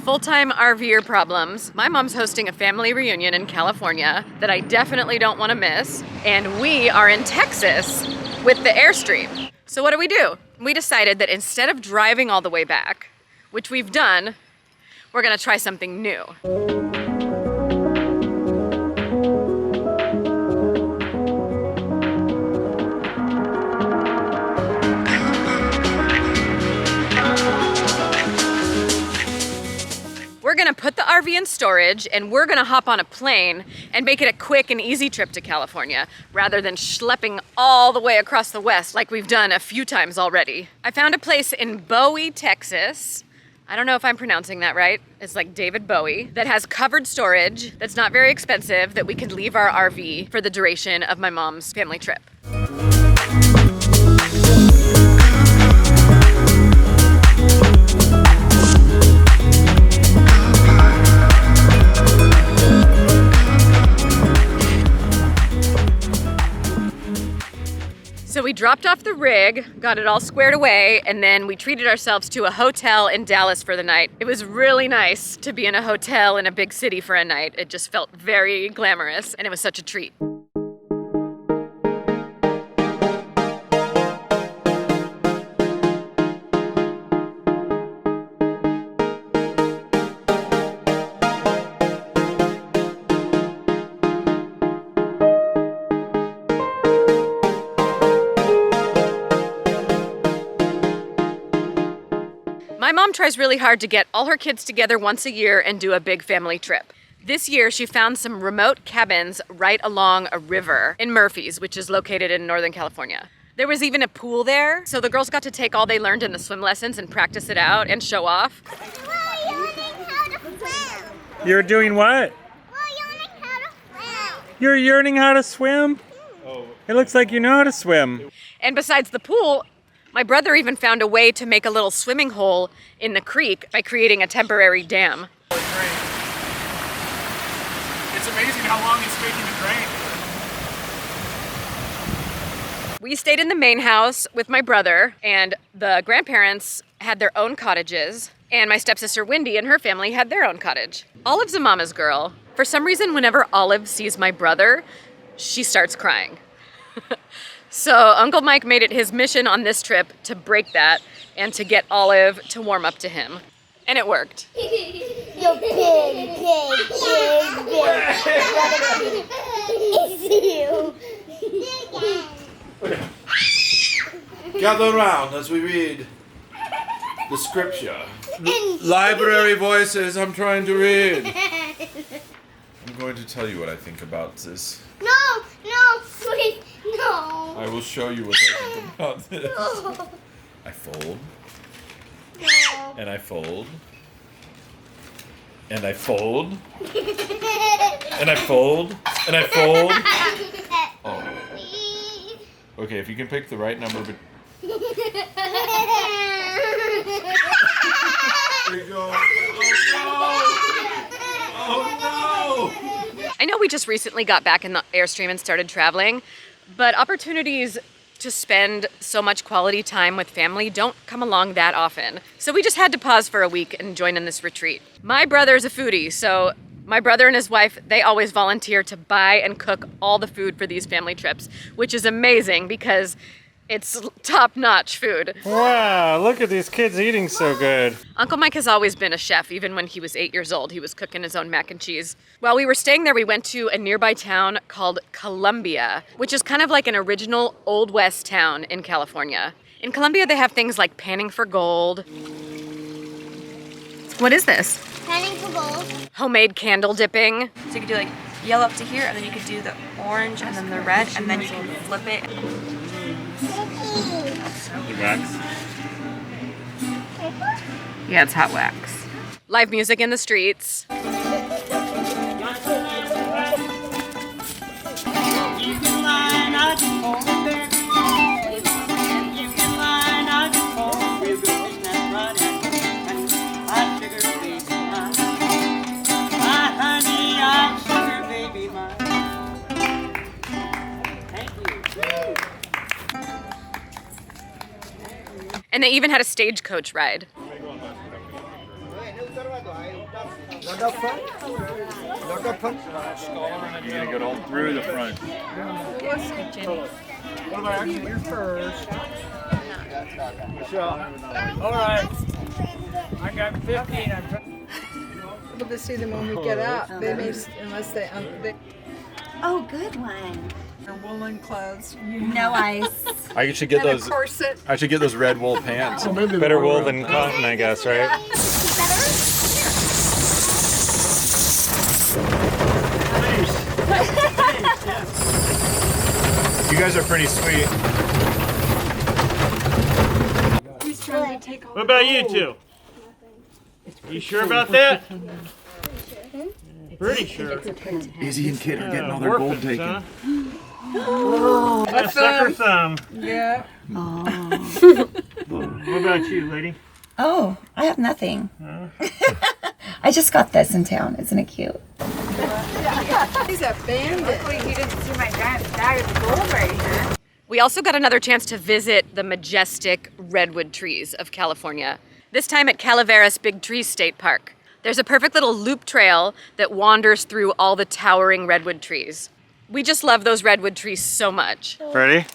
full-time RVer problems. My mom's hosting a family reunion in California that I definitely don't want to miss. And we are in Texas with the Airstream. So what do? We decided that instead of driving all the way back, which we've done, we're gonna try something new. We're gonna put the RV in storage and we're gonna hop on a plane and make it a quick and easy trip to California rather than schlepping all the way across the West like we've done a few times already. I found a place in Bowie, Texas. I don't know if I'm pronouncing that right. It's like David Bowie, that has covered storage that's not very expensive, that we can leave our RV for the duration of my mom's family trip. So we dropped off the rig, got it all squared away, and then we treated ourselves to a hotel in Dallas for the night. It was really nice to be in a hotel in a big city for a night. It just felt very glamorous, and it was such a treat. My mom tries really hard to get all her kids together once a year and do a big family trip. This year, she found some remote cabins right along a river in Murphy's, which is located in Northern California. There was even a pool there, so the girls got to take all they learned in the swim lessons and practice it out and show off. We're learning how to swim. You're doing what? We're learning how to swim. You're learning how to swim? Oh. It looks like you know how to swim. And besides the pool, my brother even found a way to make a little swimming hole in the creek by creating a temporary dam. It's amazing how long it's taking to drain. We stayed in the main house with my brother, and the grandparents had their own cottages, and my stepsister Wendy and her family had their own cottage. Olive's a mama's girl. For some reason, whenever Olive sees my brother, she starts crying. So Uncle Mike made it his mission on this trip to break that and to get Olive to warm up to him. And it worked. You pig. It's you. Gather round as we read the scripture. Library voices, I'm trying to read. I'm going to tell you what I think about this. No, please, no. I will show you what I think about this. No. I fold. No. And I fold. And I fold. And I fold. And I fold. Oh. Please. Okay, if you can pick the right number, but there you go. Oh no! I know we just recently got back in the Airstream and started traveling, but opportunities to spend so much quality time with family don't come along that often. So we just had to pause for a week and join in this retreat. My brother's a foodie, so my brother and his wife, they always volunteer to buy and cook all the food for these family trips, which is amazing because it's top-notch food. Wow, look at these kids eating so good. Uncle Mike has always been a chef. Even when he was 8 years old, he was cooking his own mac and cheese. While we were staying there, we went to a nearby town called Columbia, which is kind of like an original Old West town in California. In Columbia, they have things like panning for gold. What is this? Panning for gold. Homemade candle dipping. So you could do like yellow up to here, and then you could do the orange and then the red, and then you can flip it. Wax. Yeah, it's hot wax. Live music in the streets. And they even had a stagecoach ride. Not up front. Not up front. You gotta go all through the front. What about actually you first? Michelle. All right. I got 15. Able to see them when we get up. They may, unless they Oh, good one. their woolen clothes. No ice. I should get And a those. corset. I should get those red wool pants. maybe Better wool than cotton, I guess, right? You guys are pretty sweet. He's trying to take all What about you two? You sure about that? Pretty sure. Izzy and Kit are getting all their gold Orphans, taken. huh? Oh, Sucker thumb. yeah. What about you, lady? Oh, I have nothing. I just got this in town. Isn't it cute? He's a bandit. He didn't see my giant bag of gold right here. We also got another chance to visit the majestic redwood trees of California, this time at Calaveras Big Trees State Park. There's a perfect little loop trail that wanders through all the towering redwood trees. We just love those redwood trees so much. Ready?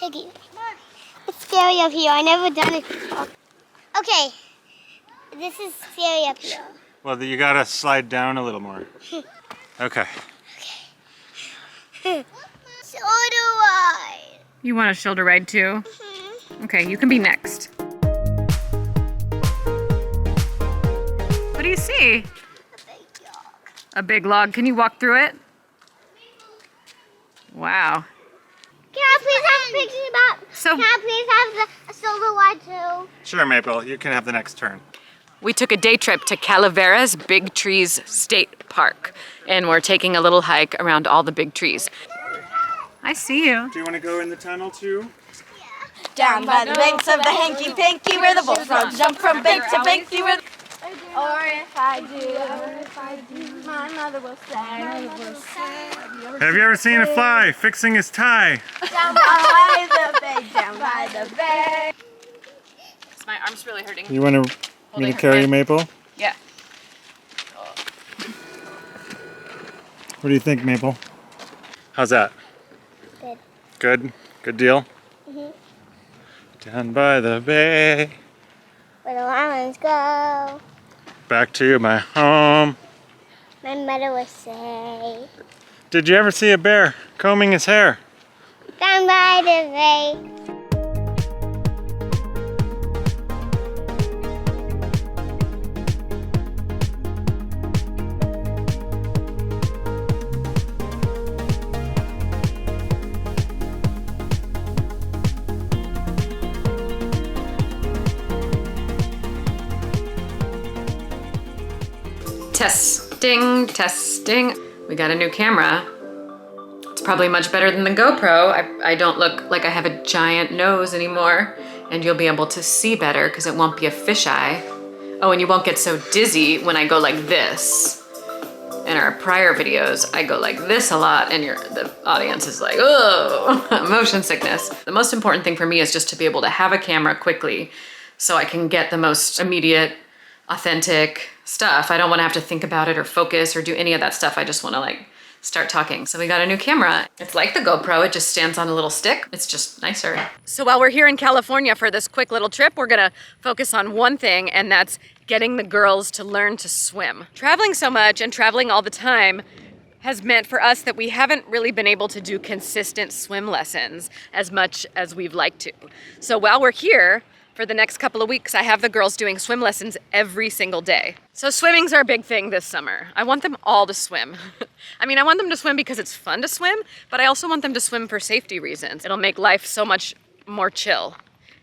Piggy. It's scary up here. I never done it before. Okay. This is scary up here. Well, you gotta slide down a little more. Okay. So do I. You want a shoulder ride too? Okay, you can be next. What do you see? A big dog. A big log. Can you walk through it? Wow. Can I please have a picture about? So- Can I please have a silver one too? Sure, Maple. You can have the next turn. We took a day trip to Calaveras Big Trees State Park, and we're taking a little hike around all the big trees. I see you. Do you want to go in the tunnel too? Down by the banks of the hanky-panky where the bullfrogs jump from bank to bank. Or if I do, my mother will say. Have you ever seen a fly fixing his tie? Down by the bay, down by the bay. My arm's really hurting. You want me to carry you, Maple? Yeah. What do you think, Maple? How's that? Good. Good? Good deal? Down by the bay, Where the lions go, back to my home. my mother will say. Did you ever see a bear combing his hair? Down by the bay. Testing, testing. We got a new camera. It's probably much better than the GoPro. I don't look like I have a giant nose anymore, and you'll be able to see better because it won't be a fisheye. Oh, and you won't get so dizzy when I go like this. In our prior videos, I go like this a lot, and the audience is like, oh, motion sickness. The most important thing for me is just to be able to have a camera quickly so I can get the most immediate, authentic stuff. I don't want to have to think about it or focus or do any of that stuff. I just want to like start talking. So we got a new camera. It's like the GoPro, it just stands on a little stick. It's just nicer. So while we're here in California for this quick little trip, we're gonna focus on one thing, and that's getting the girls to learn to swim. Traveling so much and traveling all the time has meant for us that we haven't really been able to do consistent swim lessons as much as we've liked to. So while we're here, for the next couple of weeks, I have the girls doing swim lessons every single day. So swimming's our big thing this summer. I want them all to swim. I mean, I want them to swim because it's fun to swim, but I also want them to swim for safety reasons. It'll make life so much more chill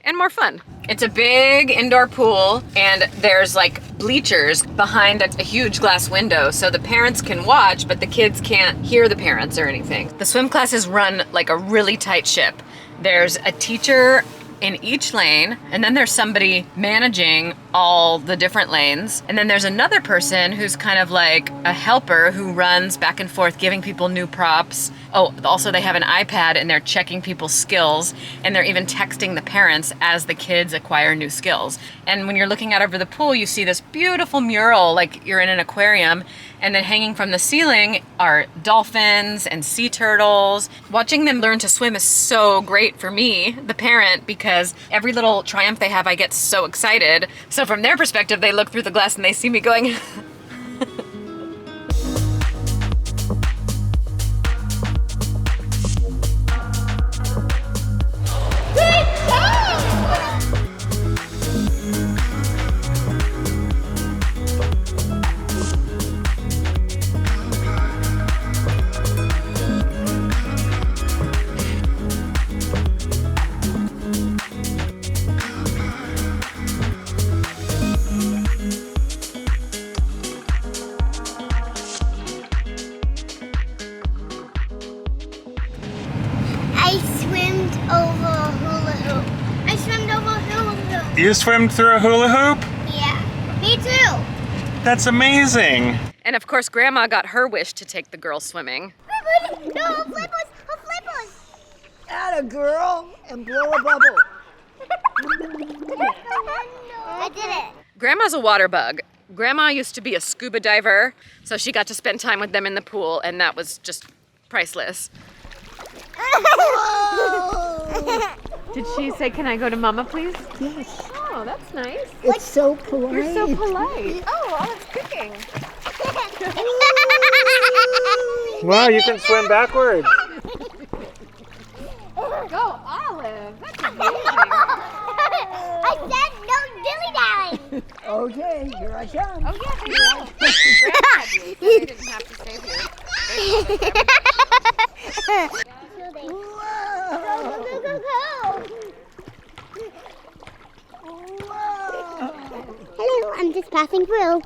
and more fun. It's a big indoor pool, and there's like bleachers behind a huge glass window, so the parents can watch, but the kids can't hear the parents or anything. The swim classes run like a really tight ship. There's a teacher in each lane, and then there's somebody managing all the different lanes, and then there's another person who's kind of like a helper who runs back and forth giving people new props. Oh, also they have an iPad and they're checking people's skills, and they're even texting the parents as the kids acquire new skills. And when you're looking out over the pool, you see this beautiful mural like you're in an aquarium, and then hanging from the ceiling are dolphins and sea turtles. Watching them learn to swim is so great for me, the parent, because every little triumph they have, I get so excited. So from their perspective, they look through the glass and they see me going. You swam through a hula hoop? Yeah, me too. That's amazing. And of course, Grandma got her wish to take the girls swimming. No, flip us. Add a girl and blow a bubble. I did it. Grandma's a water bug. Grandma used to be a scuba diver, so she got to spend time with them in the pool, and that was just priceless. Did she say, "Can I go to Mama, please?" Yes. Oh, that's nice. It's so polite. You're so polite. Oh, Olive's cooking. Wow, you can swim backwards. Go, Olive. That's amazing. I said no dilly-dallying. Okay, here I come. Oh, yeah, they will. Grandma had you, so they didn't have to stay here. Hello, I'm just passing through.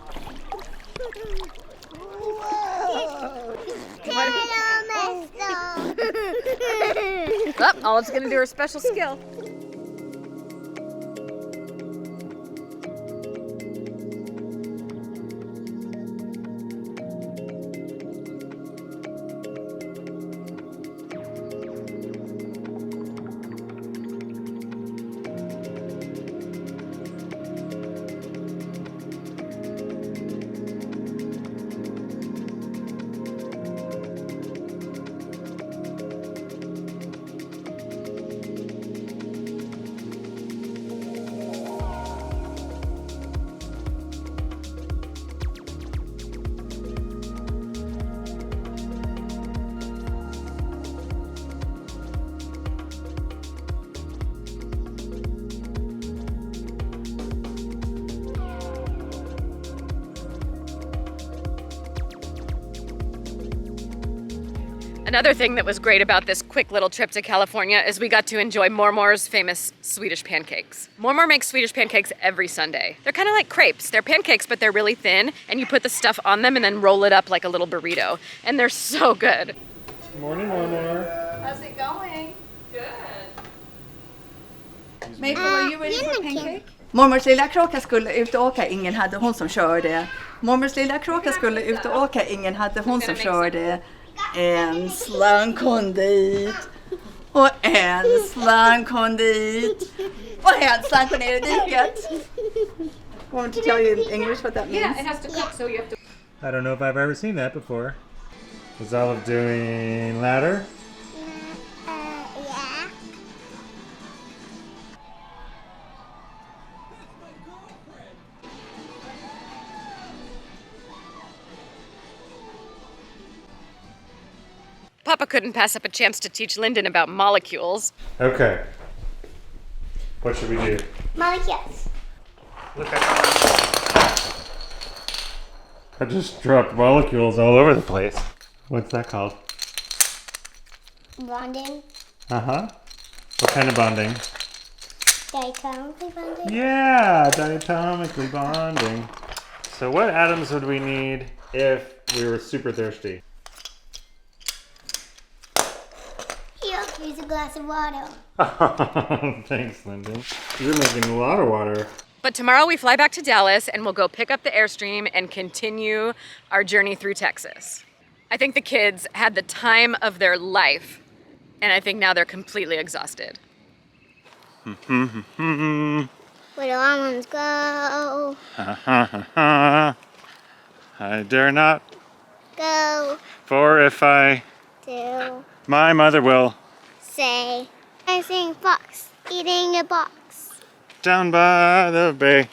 Oh, Olive's gonna do her special skill. Another thing that was great about this quick little trip to California is we got to enjoy Mormor's famous Swedish pancakes. Mormor makes Swedish pancakes every Sunday. They're kind of like crepes. They're pancakes, but they're really thin, and you put the stuff on them and then roll it up like a little burrito. And they're so good. Good morning, Mormor. How's it going? Good. Maple, are you ready for a pancake? Mormors lilla kråka skulle ut och åka, ingen hade hon som körde. Mormors lilla kråka skulle ut och åka, ingen hade hon som körde. En slank hon dit och en slank hon dit och en slank hon ner i diket. Want to tell you in English what that means? Yeah, it has to cook, so you have to... I don't know if I've ever seen that before. Is Olive doing ladder? Yeah. Papa couldn't pass up a chance to teach Linden about molecules. Okay. What should we do? Molecules. Look at that. I just dropped molecules all over the place. What's that called? Bonding. Uh-huh. What kind of bonding? Diatomically bonding. Yeah, diatomically bonding. So what atoms would we need if we were super thirsty? Here, here's a a glass of water. Thanks, Linden. You're making a lot of water. But tomorrow we fly back to Dallas and we'll go pick up the Airstream and continue our journey through Texas. I think the kids had the time of their life, and I think now they're completely exhausted. Where do our ones go? I dare not, Go for if I, to my mother will, say, I sing fox eating a box. down by the bay.